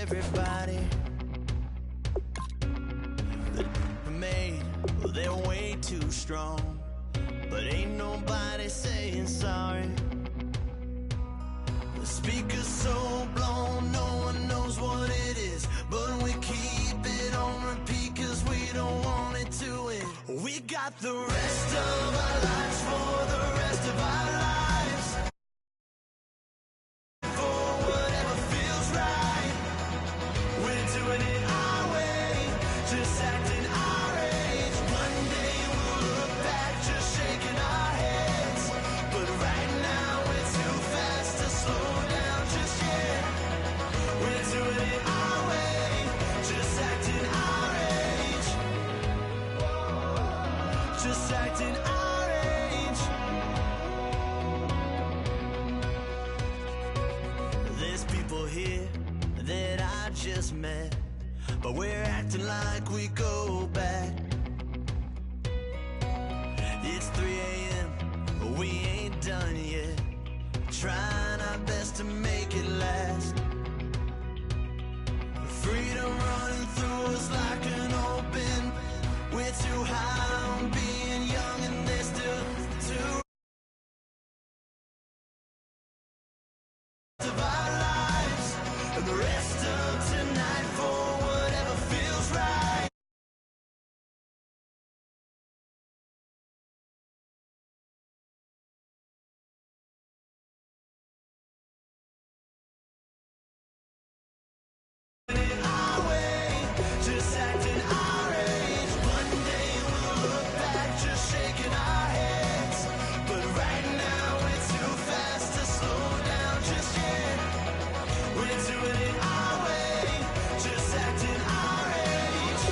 everybody that made, well, they're way too strong, but ain't nobody saying sorry. The speaker's so blown, no one knows what it is, but we keep it on repeat cause we don't want it to end. We got the rest of our lives for the rest of our lives, for whatever feels right. We're doing it our way, just acting our age. One day we'll look back just shaking our heads, but right now we're too fast to slow down just yet. We're doing it our way, just acting our age, just acting our age. There's people here that I just met, but we're acting like we go back. It's 3 a.m., but we ain't done yet, trying our best to make it last. Freedom running through us like an open, we're too high on being young and they're still too of our lives, and the rest of tonight for whatever feels right. Our way, just acting our age. One day we'll look back just shaking our heads, but right now we're too fast to slow down just yet. We're doing it our way, just acting our age,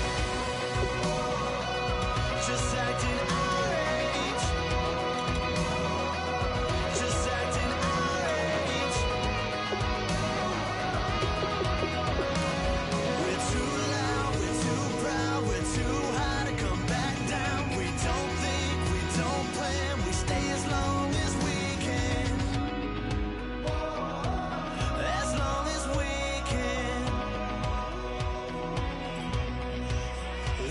just acting our age, just acting our age. We're too loud, we're too proud, we're too high to come back down. We don't think, we don't plan, we stay as long as we can, as long as we can.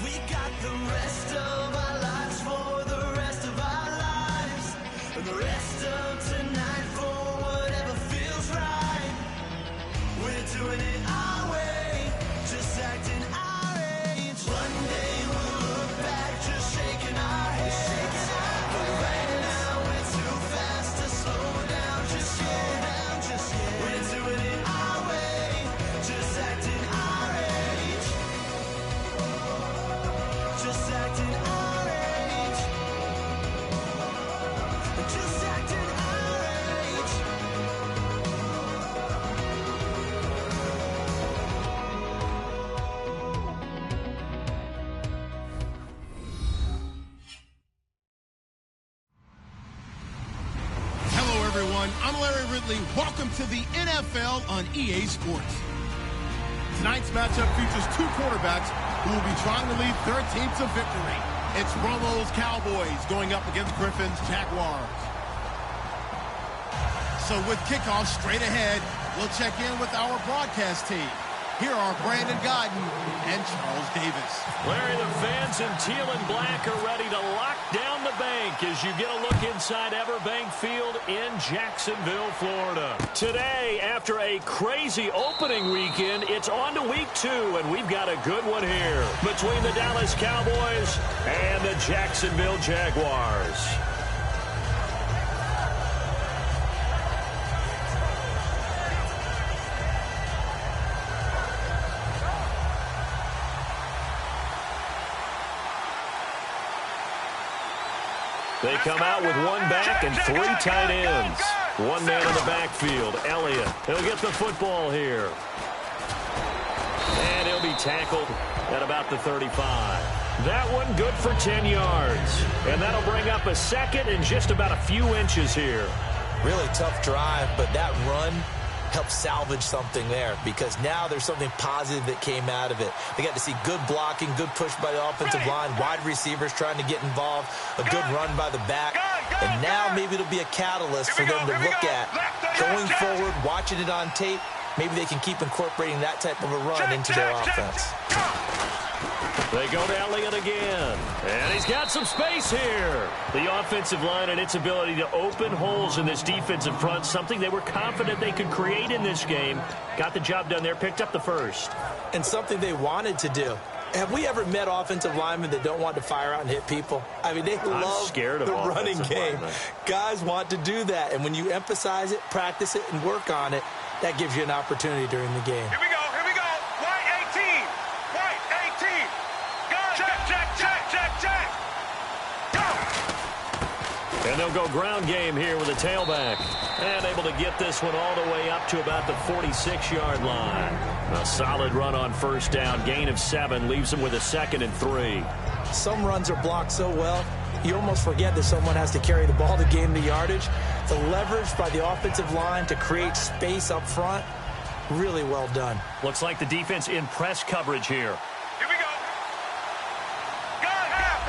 We got the rest of our lives for the rest of our lives, and the rest of tonight for whatever feels right. We're doing it our way, just acting our age. One day we'll look back just shaking our heads, but right now we're too fast to slow down just yet. We're doing it our way, just acting our age, just acting our age, just acting our age. Hello, everyone. I'm Larry Ridley. Welcome to the NFL on EA Sports. Tonight's matchup features two quarterbacks who will be trying to lead their team to victory. It's Romo's Cowboys going up against Griffin's Jaguars. So with kickoff straight ahead, we'll check in with our broadcast team. Here are Brandon Godden and Charles Davis. Larry, the fans in teal and black are ready to lock down the bank as you get a look inside Everbank Field in Jacksonville, Florida. Today, after a crazy opening weekend, it's on to week 2, and we've got a good one here between the Dallas Cowboys and the Jacksonville Jaguars. They come out with one back and 3 tight ends. One man in the backfield, Elliott. He'll get the football here. And he'll be tackled at about the 35. That one good for 10 yards. And that'll bring up a second and just about a few inches here. Really tough drive, but that run helped salvage something there because now there's something positive that came out of it. They got to see good blocking, good push by the offensive line, wide receivers trying to get involved, a good run by the back, and now maybe it'll be a catalyst for them to look at going forward, watching it on tape, maybe they can keep incorporating that type of a run into their offense. They go to Elliott again, and he's got some space here. The offensive line and its ability to open holes in this defensive front, something they were confident they could create in this game. Got the job done there, picked up the first. And something they wanted to do. Have we ever met offensive linemen that don't want to fire out and hit people? I mean, they love the running game. Guys want to do that, and when you emphasize it, practice it, and work on it, that gives you an opportunity during the game. Here we go, here we go. White 18. White 18. Gun. Check. Go. And they'll go ground game here with a tailback. And able to get this one all the way up to about the 46-yard line. A solid run on first down. Gain of 7 leaves them with a 2nd and 3. Some runs are blocked so well, you almost forget that someone has to carry the ball to gain the yardage. The leverage by the offensive line to create space up front, really well done. Looks like the defense in press coverage here. Here we go. Gun. Half.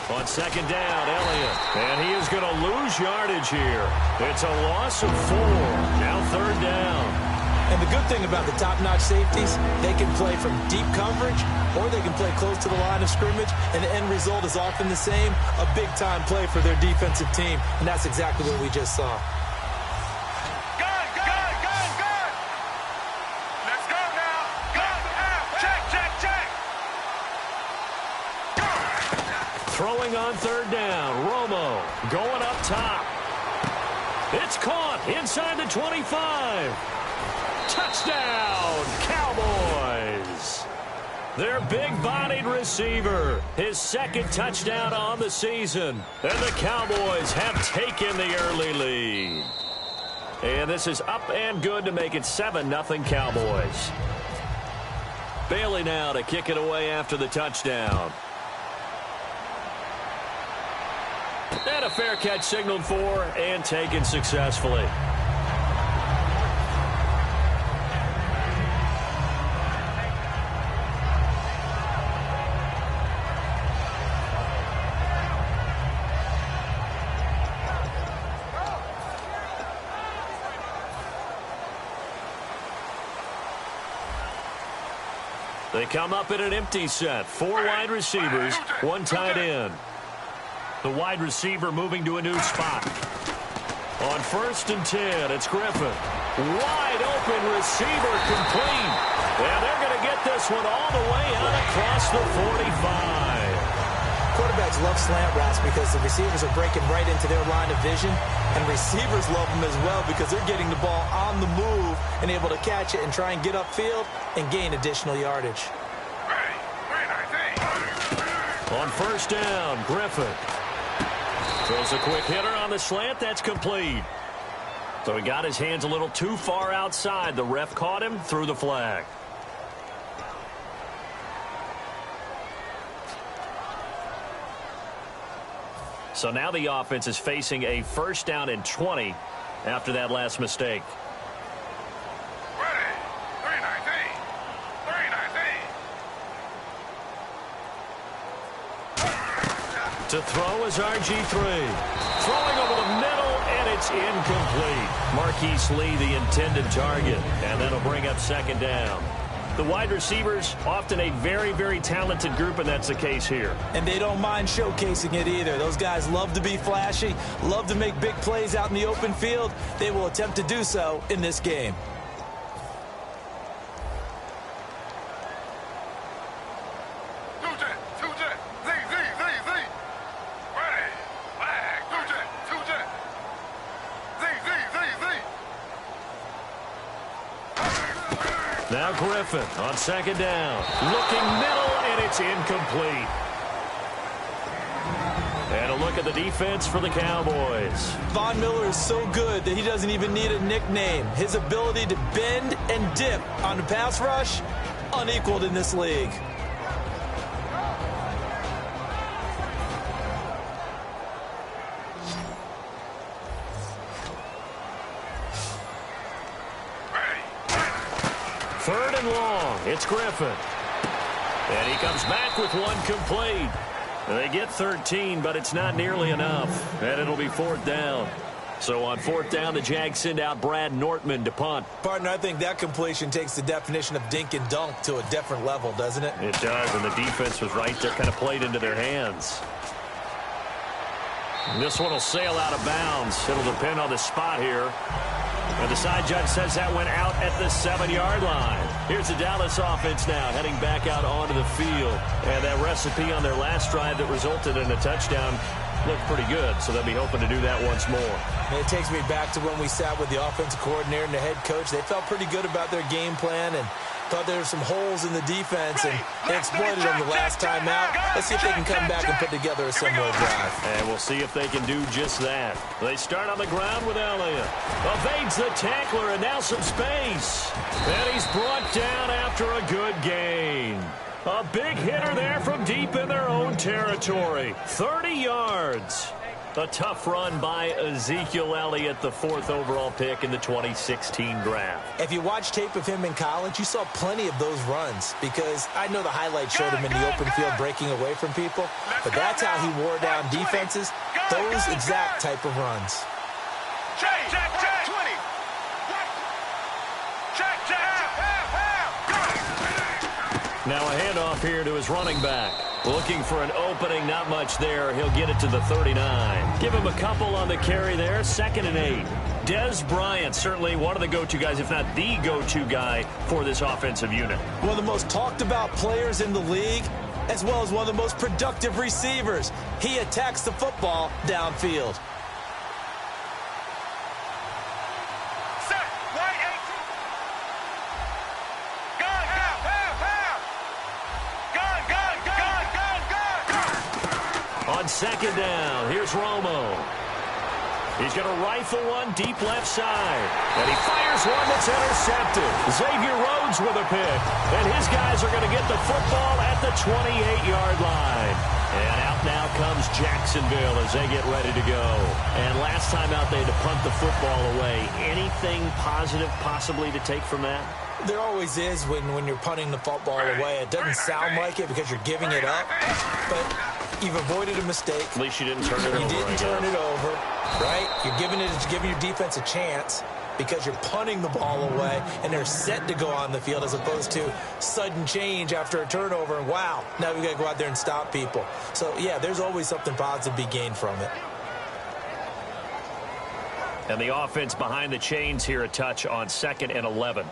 On second down, Elliott. And he is going to lose yardage here. It's a loss of 4. Now third down. And the good thing about the top-notch safeties, they can play from deep coverage or they can play close to the line of scrimmage, and the end result is often the same, a big-time play for their defensive team, and that's exactly what we just saw. Gun. Let's go now. Gun. Check. Throwing on third down. Romo going up top. It's caught inside the 25. Touchdown, Cowboys. Their big-bodied receiver, his 2nd touchdown on the season. And the Cowboys have taken the early lead. And this is up and good to make it 7-0 Cowboys. Bailey now to kick it away after the touchdown. And a fair catch signaled for and taken successfully. They come up in an empty set. 4 wide receivers, 1 tight end. The wide receiver moving to a new spot. On 1st and 10, it's Griffin. Wide open receiver complete. And they're going to get this one all the way out across the 45. Quarterbacks love slant routes because the receivers are breaking right into their line of vision, and receivers love them as well because they're getting the ball on the move and able to catch it and try and get upfield and gain additional yardage. On 1st down, Griffin throws a quick hitter on the slant. That's complete. So he got his hands a little too far outside. The ref caught him, threw the flag. So now the offense is facing a 1st down and 20 after that last mistake. Ready. 3-19. To throw is RG3. Throwing over the middle, and it's incomplete. Marquise Lee, the intended target, and that'll bring up 2nd down. The wide receivers, often a very, very talented group, and that's the case here. And they don't mind showcasing it either. Those guys love to be flashy, love to make big plays out in the open field. They will attempt to do so in this game. Now Griffin on 2nd down. Looking middle, and it's incomplete. And a look at the defense for the Cowboys. Von Miller is so good that he doesn't even need a nickname. His ability to bend and dip on the pass rush, unequaled in this league. Third and long. It's Griffin. And he comes back with one complete. They get 13, but it's not nearly enough. And it'll be 4th down. So on 4th down, the Jags send out Brad Nortman to punt. Partner, I think that completion takes the definition of dink and dunk to a different level, doesn't it? It does, and the defense was right there, kind of played into their hands. And this one will sail out of bounds. It'll depend on the spot here. And the side judge says that went out at the 7-yard line. Here's the Dallas offense now, heading back out onto the field. And that recipe on their last drive that resulted in a touchdown looked pretty good, so they'll be hoping to do that once more. And it takes me back to when we sat with the offensive coordinator and the head coach. They felt pretty good about their game plan and thought there were some holes in the defense, and they exploited them the last time out. Let's see if they can come back and put together a similar drive. And we'll see if they can do just that. They start on the ground with Elliott. Evades the tackler, and now some space. And he's brought down after a good gain. A big hitter there from deep in their own territory. 30 yards. A tough run by Ezekiel Elliott, the 4th overall pick in the 2016 draft. If you watch tape of him in college, you saw plenty of those runs because I know the highlights showed him in the open field breaking away from people, but that's how he wore down defenses, those exact type of runs. Check, 20. Check. Now a handoff here to his running back. Looking for an opening, not much there. He'll get it to the 39. Give him a couple on the carry there, 2nd and 8. Des Bryant, certainly one of the go-to guys, if not the go-to guy for this offensive unit. One of the most talked about players in the league, as well as one of the most productive receivers. He attacks the football downfield. On 2nd down, here's Romo. He's going to rifle one deep left side. And he fires one that's intercepted. Xavier Rhodes with a pick. And his guys are going to get the football at the 28-yard line. And out now comes Jacksonville as they get ready to go. And last time out, they had to punt the football away. Anything positive possibly to take from that? There always is when you're punting the football away. It doesn't sound like it because you're giving it up, but you've avoided a mistake. At least you didn't turn it over. You didn't turn it over, right? You're giving your defense a chance because you're punting the ball away, and they're set to go on the field as opposed to sudden change after a turnover, and wow, now we've got to go out there and stop people. So, yeah, there's always something positive to be gained from it. And the offense behind the chains here, a touch on 2nd and 11.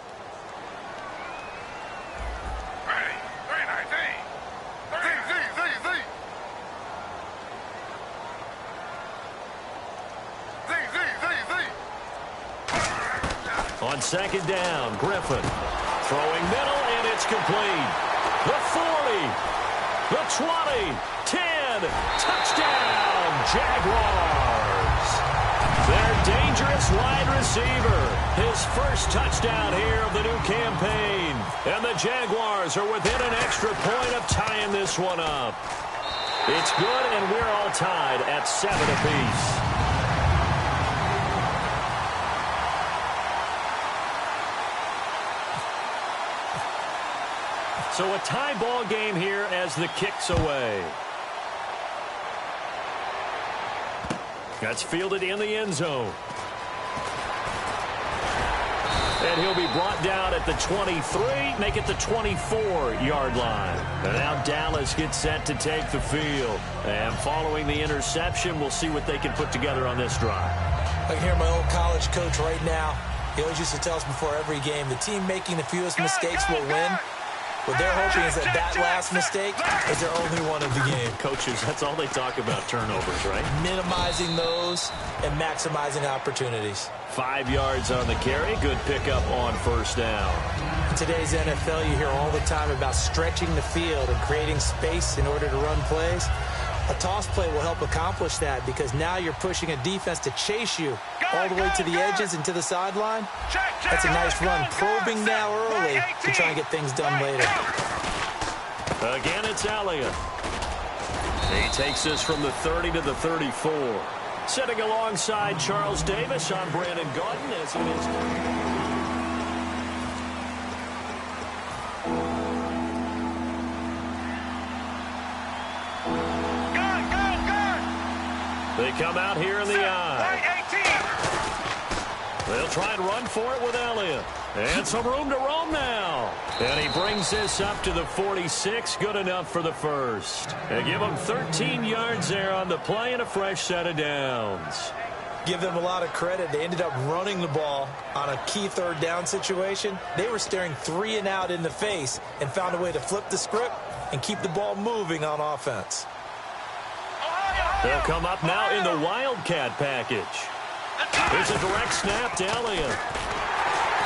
On 2nd down, Griffin throwing middle, and it's complete. The 40, the 20, 10, touchdown, Jaguars. Their dangerous wide receiver, his first touchdown here of the new campaign. And the Jaguars are within an extra point of tying this one up. It's good, and we're all tied at 7 apiece. So a tie ball game here as the kick's away. That's fielded in the end zone. And he'll be brought down at the 23, make it the 24-yard line. And now Dallas gets set to take the field. And following the interception, we'll see what they can put together on this drive. I can hear my old college coach right now. He always used to tell us before every game, the team making the fewest mistakes will win. What they're hoping is that last mistake is their only one of the game. Coaches, that's all they talk about, turnovers, right? Minimizing those and maximizing opportunities. 5 yards on the carry. Good pickup on 1st down. In today's NFL, you hear all the time about stretching the field and creating space in order to run plays. A toss play will help accomplish that because now you're pushing a defense to chase you all the way to the edges and to the sideline. That's a nice run, probing now early to try and get things done later. Again, it's Elliott. He takes this from the 30 to the 34. Sitting alongside Charles Davis, I'm Brandon Gaudin as it is. They come out here in the eye. They'll try and run for it with Elliott. And some room to roam now. And he brings this up to the 46. Good enough for the first. They give him 13 yards there on the play and a fresh set of downs. Give them a lot of credit. They ended up running the ball on a key third down situation. They were staring 3 and out in the face and found a way to flip the script and keep the ball moving on offense. They'll come up now in the Wildcat package. Here's a direct snap to Elliott.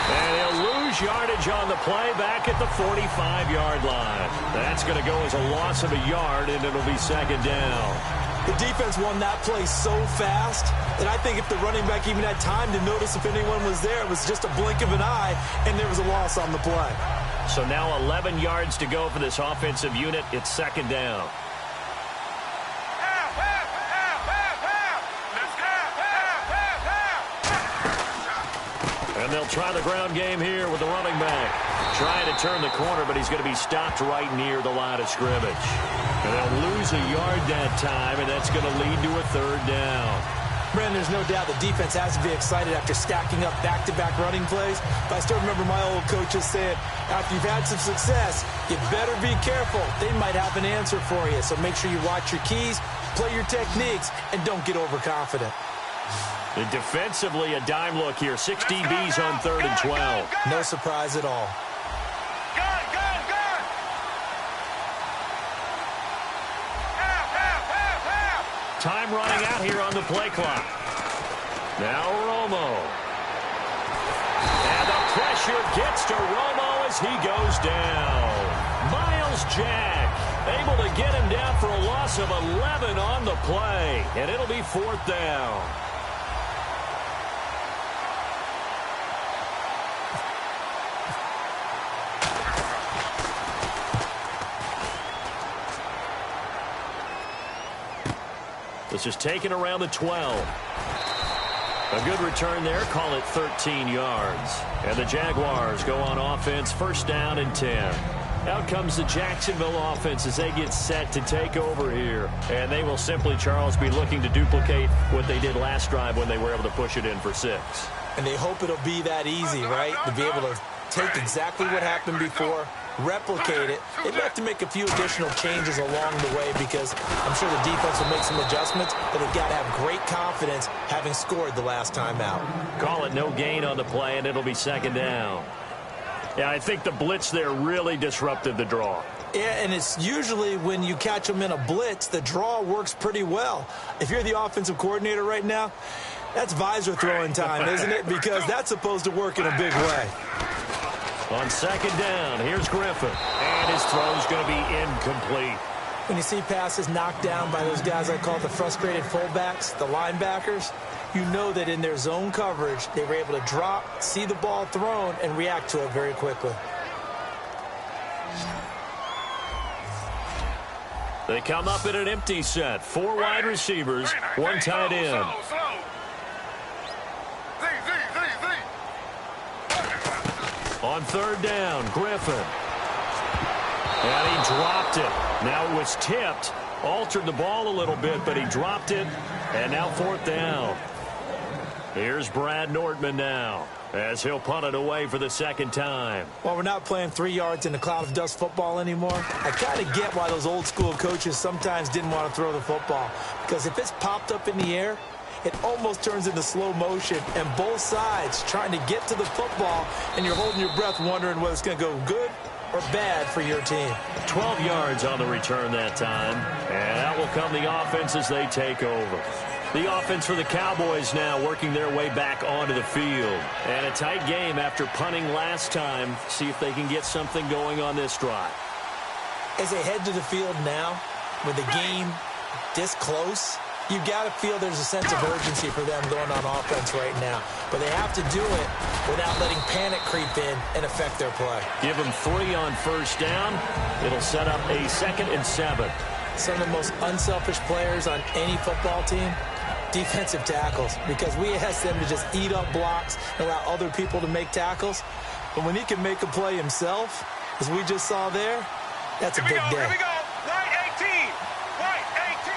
And he'll lose yardage on the play back at the 45-yard line. That's going to go as a loss of a yard, and it'll be second down. The defense won that play so fast that I think if the running back even had time to notice if anyone was there, it was just a blink of an eye, and there was a loss on the play. So now 11 yards to go for this offensive unit. It's second down. And they'll try the ground game here with the running back. Trying to turn the corner, but he's going to be stopped right near the line of scrimmage. And they'll lose a yard that time, and that's going to lead to a third down. Brandon, there's no doubt the defense has to be excited after stacking up back-to-back running plays. But I still remember my old coaches saying, after you've had some success, you better be careful. They might have an answer for you. So make sure you watch your keys, play your techniques, and don't get overconfident. And defensively, a dime look here. 6 DBs on 3rd and 12. No surprise at all. Time running out here on the play clock. Now Romo. And the pressure gets to Romo as he goes down. Miles Jack able to get him down for a loss of 11 on the play. And it'll be 4th down. This is taken around the 12. A good return there. Call it 13 yards. And the Jaguars go on offense. 1st down and 10. Out comes the Jacksonville offense as they get set to take over here. And they will simply, Charles, be looking to duplicate what they did last drive when they were able to push it in for 6. And they hope it'll be that easy, right? To be able to take exactly what happened before, replicate it. They may have to make a few additional changes along the way because I'm sure the defense will make some adjustments, but they've got to have great confidence having scored the last time out. Call it no gain on the play, and it'll be 2nd down. Yeah, I think the blitz there really disrupted the draw. Yeah, and it's usually when you catch them in a blitz, the draw works pretty well. If you're the offensive coordinator right now, that's visor throwing time, isn't it? Because that's supposed to work in a big way. On 2nd down, here's Griffin. And his throw's going to be incomplete. When you see passes knocked down by those guys I call the frustrated fullbacks, the linebackers, you know that in their zone coverage, they were able to drop, see the ball thrown, and react to it very quickly. They come up in an empty set. 4 wide receivers, 1 tight end. On 3rd down, Griffin. And he dropped it. Now it was tipped. Altered the ball a little bit, but he dropped it. And now 4th down. Here's Brad Nordman now as he'll punt it away for the 2nd time. While we're not playing 3 yards in a cloud of dust football anymore, I kind of get why those old school coaches sometimes didn't want to throw the football. Because if it's popped up in the air, it almost turns into slow motion, and both sides trying to get to the football, and you're holding your breath wondering whether it's going to go good or bad for your team. 12 yards on the return that time, and out will come the offense as they take over. The offense for the Cowboys now working their way back onto the field. And a tight game after punting last time. See if they can get something going on this drive. As they head to the field now, with the game this close, you've got to feel there's a sense of urgency for them going on offense right now. But they have to do it without letting panic creep in and affect their play. Give them 3 on 1st down. It'll set up a 2nd and 7. Some of the most unselfish players on any football team, defensive tackles, because we ask them to just eat up blocks and allow other people to make tackles. But when he can make a play himself, as we just saw there, that's a big day. Here we go. White 18. White 18.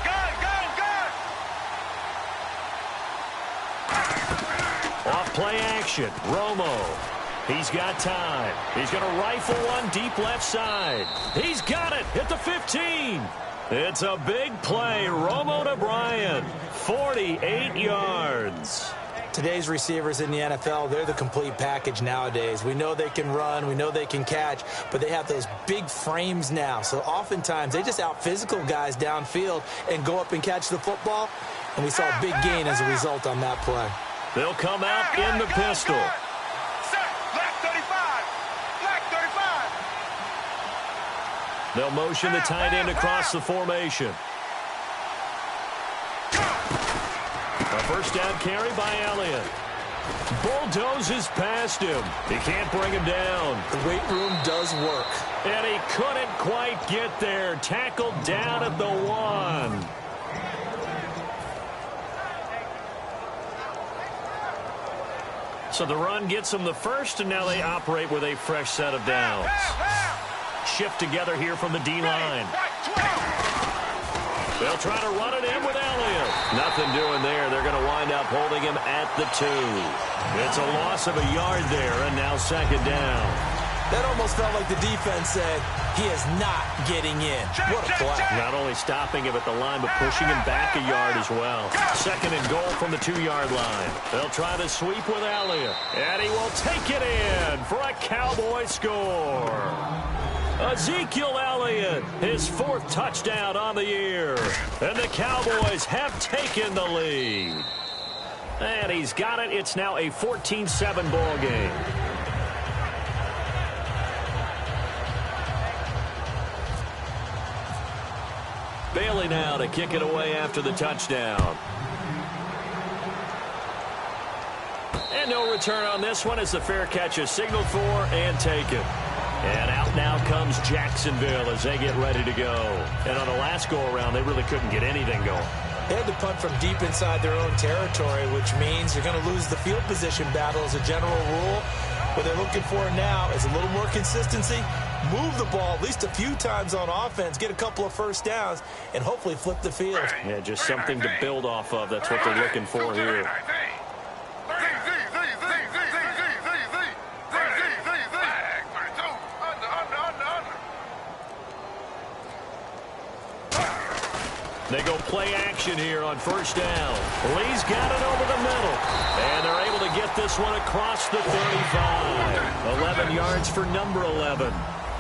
Gun. play action. Romo. He's got time. He's going to rifle one deep left side. He's got it at the 15. It's a big play. Romo to Bryant. 48 yards. Today's receivers in the NFL, they're the complete package nowadays. We know they can run, we know they can catch, but they have those big frames now. So oftentimes they just out-physical guys downfield and go up and catch the football. And we saw a big gain as a result on that play. They'll come out in the pistol. Black 35. Black 35. They'll motion the tight end across the formation. A first down carry by Elliott. Bulldozes past him. He can't bring him down. The weight room does work. And he couldn't quite get there. Tackled down at the 1. So the run gets them the first, and now they operate with a fresh set of downs. Shift together here from the D-line. They'll try to run it in with Elliott. Nothing doing there. They're going to wind up holding him at the 2. It's a loss of a yard there, and now second down. That almost felt like the defense said, he is not getting in. What a play. Not only stopping him at the line, but pushing him back a yard as well. Second and goal from the 2-yard line. They'll try the sweep with Elliott. And he will take it in for a Cowboy score. Ezekiel Elliott, his 4th touchdown on the year. And the Cowboys have taken the lead. And he's got it. It's now a 14-7 ball game. Bailey now to kick it away after the touchdown. And no return on this one as the fair catch is signaled for and taken. And out now comes Jacksonville as they get ready to go. And on the last go-around, they really couldn't get anything going. They had to punt from deep inside their own territory, which means you're going to lose the field position battle as a general rule. What they're looking for now is a little more consistency, move the ball at least a few times on offense, get a couple of first downs, and hopefully flip the field. Yeah, just something to build off of. That's what they're looking for here. They go play action here on first down. Lee's got it over the middle. And they're able to get this one across the 35. 11 yards for number 11.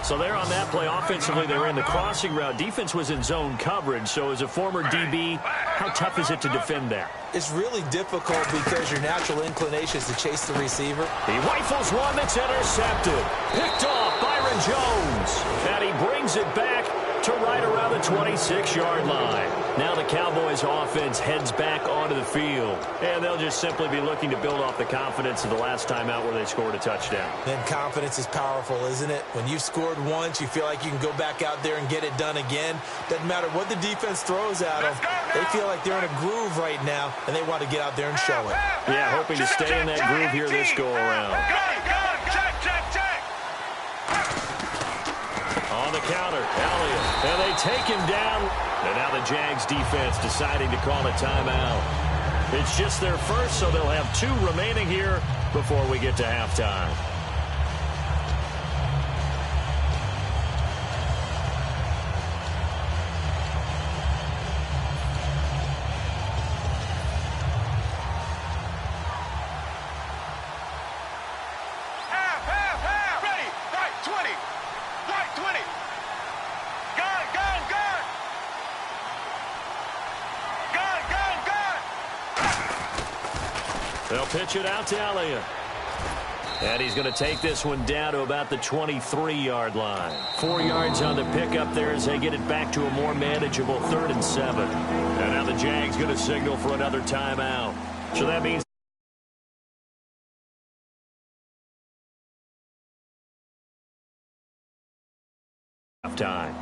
So they're on that play. Offensively, they were in the crossing route. Defense was in zone coverage. So as a former DB, how tough is it to defend that? It's really difficult because your natural inclination is to chase the receiver. He rifles one that's intercepted. Picked off Byron Jones. And he brings it back to right around the 26-yard line. Now the Cowboys offense heads back onto the field. And they'll just simply be looking to build off the confidence of the last time out where they scored a touchdown. Then confidence is powerful, isn't it? When you've scored once, you feel like you can go back out there and get it done again. Doesn't matter what the defense throws at them. They feel like they're in a groove right now, and they want to get out there and show it. Yeah, hoping to stay in that groove here this go-around. On the counter, Elliott. And they take him down. And now the Jags defense deciding to call a timeout. It's just their first, so they'll have 2 remaining here before we get to halftime. They'll pitch it out to Elliott. And he's going to take this one down to about the 23-yard line. 4 yards on the pickup there as they get it back to a more manageable 3rd and 7. And now the Jags going to signal for another timeout. So that means halftime.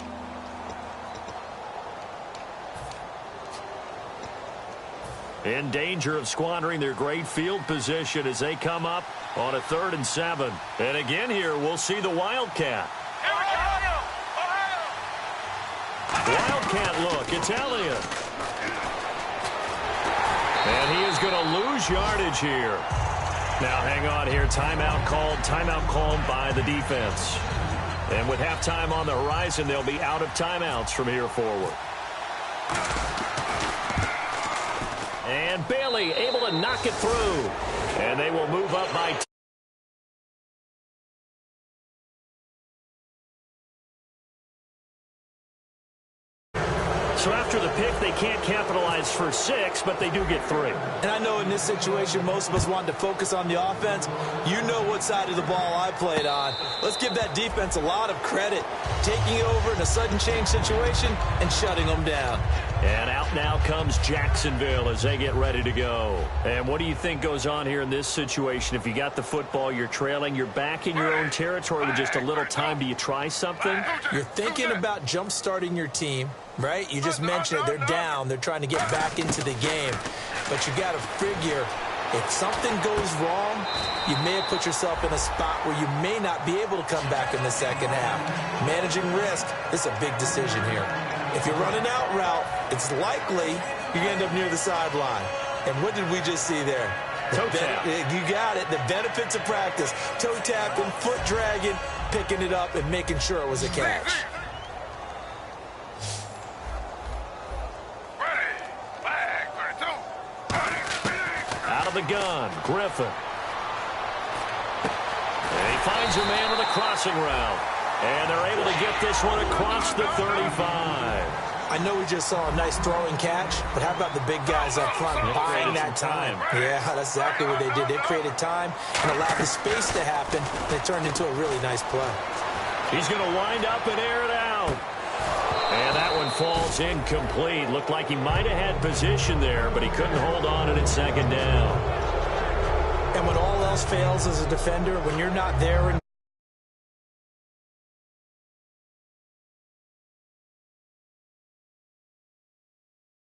In danger of squandering their great field position as they come up on a 3rd and 7. And again here, we'll see the Wildcat. Wildcat look. It's Elliott. And he is going to lose yardage here. Now hang on here. Timeout called by the defense. And with halftime on the horizon, they'll be out of timeouts from here forward. And Bailey able to knock it through. And they will move up by 10. So after the pick, they can't capitalize for 6, but they do get 3. And I know in this situation, most of us wanted to focus on the offense. You know what side of the ball I played on. Let's give that defense a lot of credit. Taking over in a sudden change situation and shutting them down. And out now comes Jacksonville as they get ready to go. And what do you think goes on here in this situation? If you got the football, you're trailing, you're back in your own territory with just a little time. Do you try something? You're thinking about jump-starting your team, right? You just mentioned it. They're down. They're trying to get back into the game. But you got to figure, if something goes wrong, you may have put yourself in a spot where you may not be able to come back in the second half. Managing risk is a big decision here. If you're running out route, it's likely you end up near the sideline. And what did we just see there? Toe tap. You got it. The benefits of practice. Toe tapping, foot dragging, picking it up, and making sure it was a catch. Out of the gun, Griffin. And he finds a man with a crossing route. And they're able to get this one across the 35. I know we just saw a nice throwing catch, but how about the big guys up front buying that time? Yeah, that's exactly what they did. They created time and allowed the space to happen. They turned into a really nice play. He's going to wind up and air it out. And that one falls incomplete. Looked like he might have had position there, but he couldn't hold on to it second down. And when all else fails as a defender, when you're not there and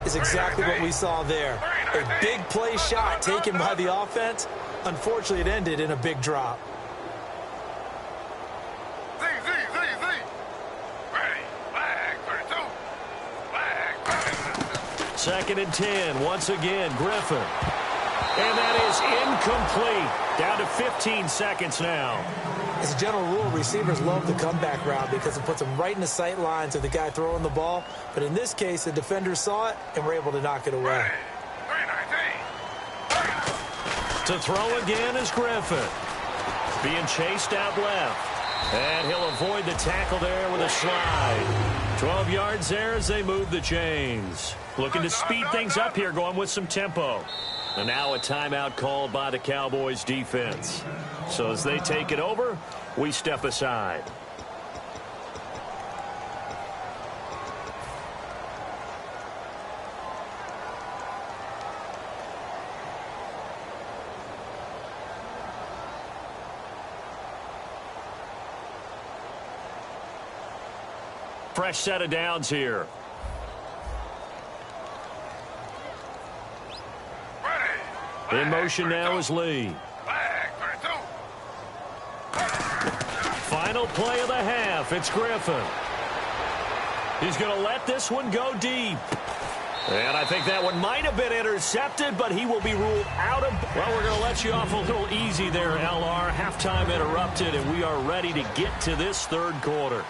is exactly what we saw there. A big play shot taken by the offense. Unfortunately, it ended in a big drop. Second and 10, once again, Griffin. And that is incomplete. Down to 15 seconds now. As a general rule, receivers love the comeback route because it puts them right in the sight lines of the guy throwing the ball. But in this case, the defender saw it and were able to knock it away. To throw again is Griffin. Being chased out left. And he'll avoid the tackle there with a slide. 12 yards there as they move the chains. Looking to speed things up here, going with some tempo. And now a timeout called by the Cowboys defense. So as they take it over, we step aside. Fresh set of downs here. In motion now is Lee. Final play of the half. It's Griffin. He's going to let this one go deep. And I think that one might have been intercepted, but he will be ruled out of. Well, we're going to let you off a little easy there, LR. Halftime interrupted, and we are ready to get to this third quarter.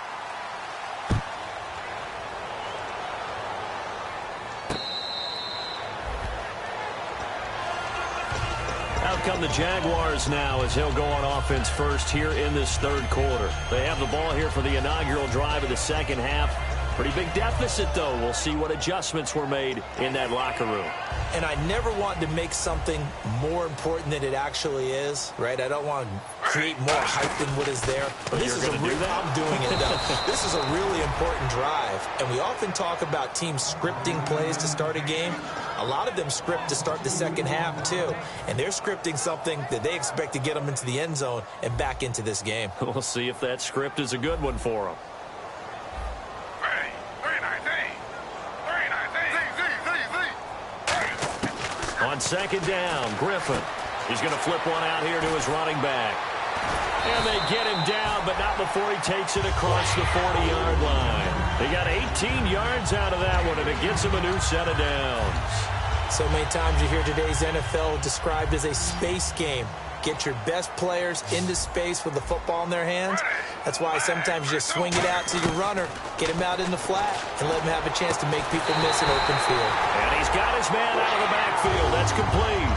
Out come the Jaguars now as he'll go on offense first here in this third quarter. They have the ball here for the inaugural drive of the second half. Pretty big deficit, though. We'll see what adjustments were made in that locker room. And I never want to make something more important than it actually is, right? I don't want to create more hype than what is there. But this is I'm doing it, though. This is a really important drive. And we often talk about teams scripting plays to start a game. A lot of them script to start the second half, too. And they're scripting something that they expect to get them into the end zone and back into this game. We'll see if that script is a good one for them. On second down, Griffin. He's going to flip one out here to his running back. And they get him down, but not before he takes it across the 40-yard line. They got 18 yards out of that one, and it gets him a new set of downs. So many times you hear today's NFL described as a space game. get your best players into space with the football in their hands. That's why sometimes you just swing it out to your runner, get him out in the flat, and let him have a chance to make people miss an open field. And he's got his man out of the backfield. That's complete.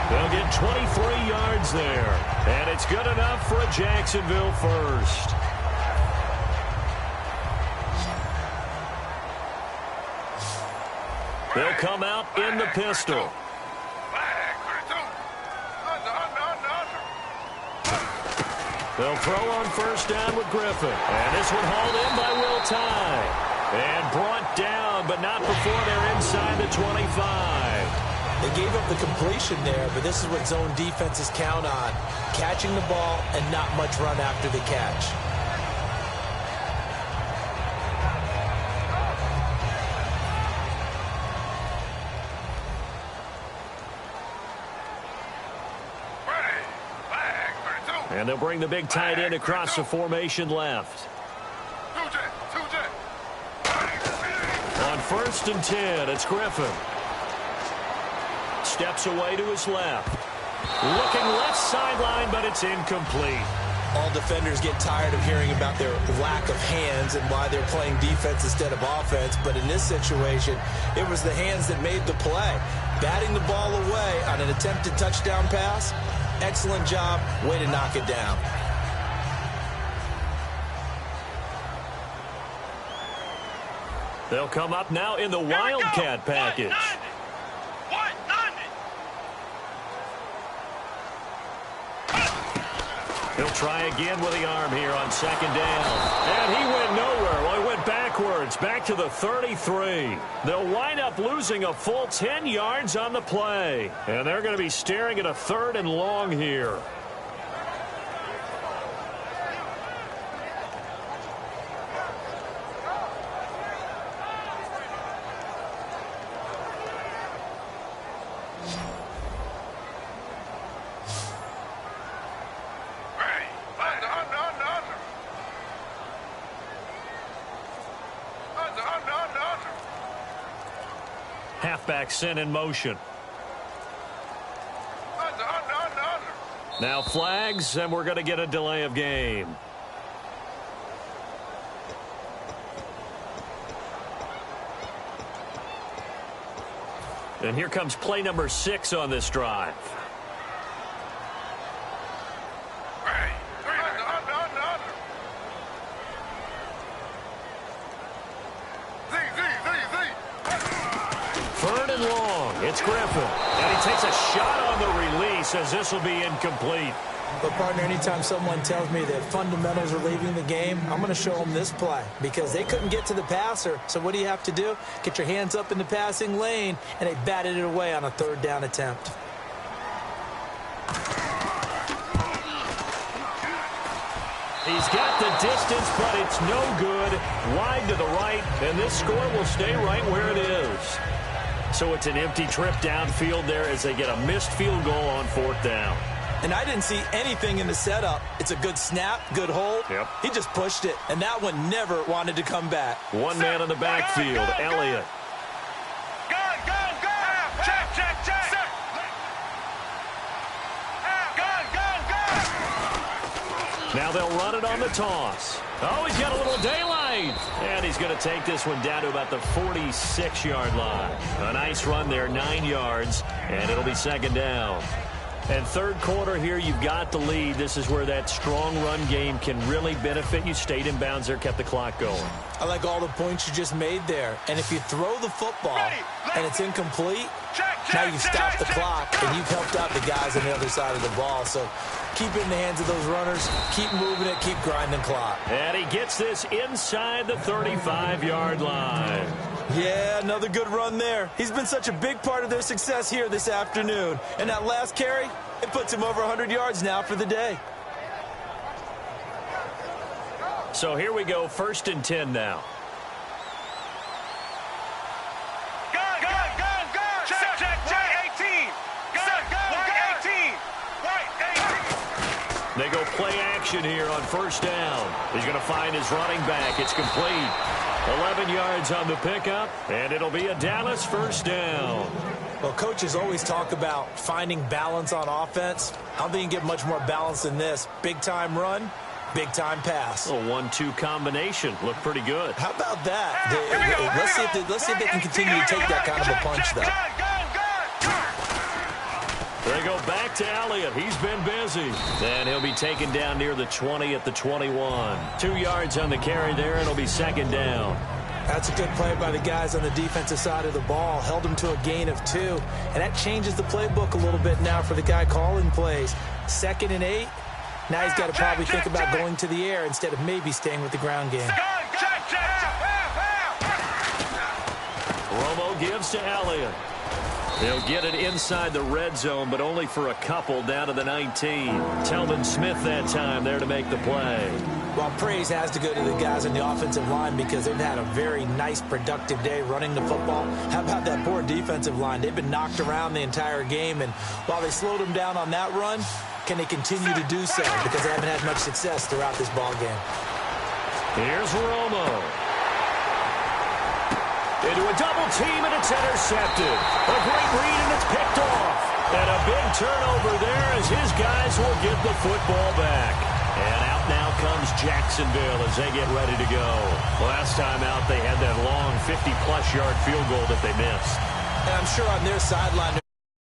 They'll get 23 yards there. And it's good enough for a Jacksonville first. They'll come out in the pistol. They'll throw on first down with Griffin. And this one hauled in by Will Tye. And brought down, but not before they're inside the 25. They gave up the completion there, but this is what zone defenses count on. Catching the ball and not much run after the catch. And they'll bring the big tight end across the formation left. On first and 10, it's Griffin. Steps away to his left. Looking left sideline, but it's incomplete. All defenders get tired of hearing about their lack of hands and why they're playing defense instead of offense. But in this situation, it was the hands that made the play. Batting the ball away on an attempted touchdown pass. Excellent job. Way to knock it down. They'll come up now in the Wildcat package. He'll try again with the arm here on second down. And he went nowhere. Well, he went backwards, back to the 33. They'll wind up losing a full 10 yards on the play. And they're going to be staring at a 3rd and long here. Halfback sent in motion. Now flags, and we're going to get a delay of game. And here comes play number 6 on this drive. It's Griffin, and he takes a shot on the release as this will be incomplete. But, partner, anytime someone tells me that fundamentals are leaving the game, I'm going to show them this play because they couldn't get to the passer. So what do you have to do? Get your hands up in the passing lane, and they batted it away on a 3rd down attempt. He's got the distance, but it's no good. Wide to the right, and this score will stay right where it is. So it's an empty trip downfield there as they get a missed field goal on 4th down. And I didn't see anything in the setup. It's a good snap, good hold. Yep. He just pushed it, and that one never wanted to come back. One man in the backfield, Elliott. Gun! Check! Gun! Now they'll run it on the toss. Oh, he's got a little daylight. And he's going to take this one down to about the 46-yard line. A nice run there, 9 yards, and it'll be 2nd down. And 3rd quarter here, you've got the lead. This is where that strong run game can really benefit you. Stayed in bounds there, kept the clock going. I like all the points you just made there. And if you throw the football and it's incomplete, now you've stopped the clock and you've helped out the guys on the other side of the ball. So keep it in the hands of those runners. Keep moving it. Keep grinding clock. And he gets this inside the 35-yard line. Yeah, another good run there. He's been such a big part of their success here this afternoon. And that last carry, it puts him over 100 yards now for the day. So here we go, 1st and 10 now. Gun! Check! 18! Gun! 18! White 18! They go play action here on 1st down. He's going to find his running back. It's complete. 11 yards on the pickup, and it'll be a Dallas 1st down. Well, coaches always talk about finding balance on offense. I don't think you can get much more balance than this. Big-time run, big-time pass. A 1-2 combination. Looked pretty good. How about that? Let's see if they can continue to take that kind of a punch, though. They go back to Elliott. He's been busy. And he'll be taken down near the 20 at the 21. 2 yards on the carry there, and it'll be second down. That's a good play by the guys on the defensive side of the ball. Held them to a gain of 2. And that changes the playbook a little bit now for the guy calling plays. 2nd and 8. Now he's got to probably think about going to the air instead of maybe staying with the ground game. Romo gives to Elliott. They'll get it inside the red zone, but only for a couple down to the 19. Telvin Smith that time there to make the play. Well, praise has to go to the guys on the offensive line because they've had a very nice, productive day running the football. How about that poor defensive line? They've been knocked around the entire game, and while they slowed them down on that run, can they continue to do so? Because they haven't had much success throughout this ball game. Here's Romo. Into a double team, and it's intercepted. A great read, and it's picked off. And a big turnover there as his guys will get the football back. And out now comes Jacksonville as they get ready to go. Last time out, they had that long 50-plus yard field goal that they missed. And I'm sure on their sideline,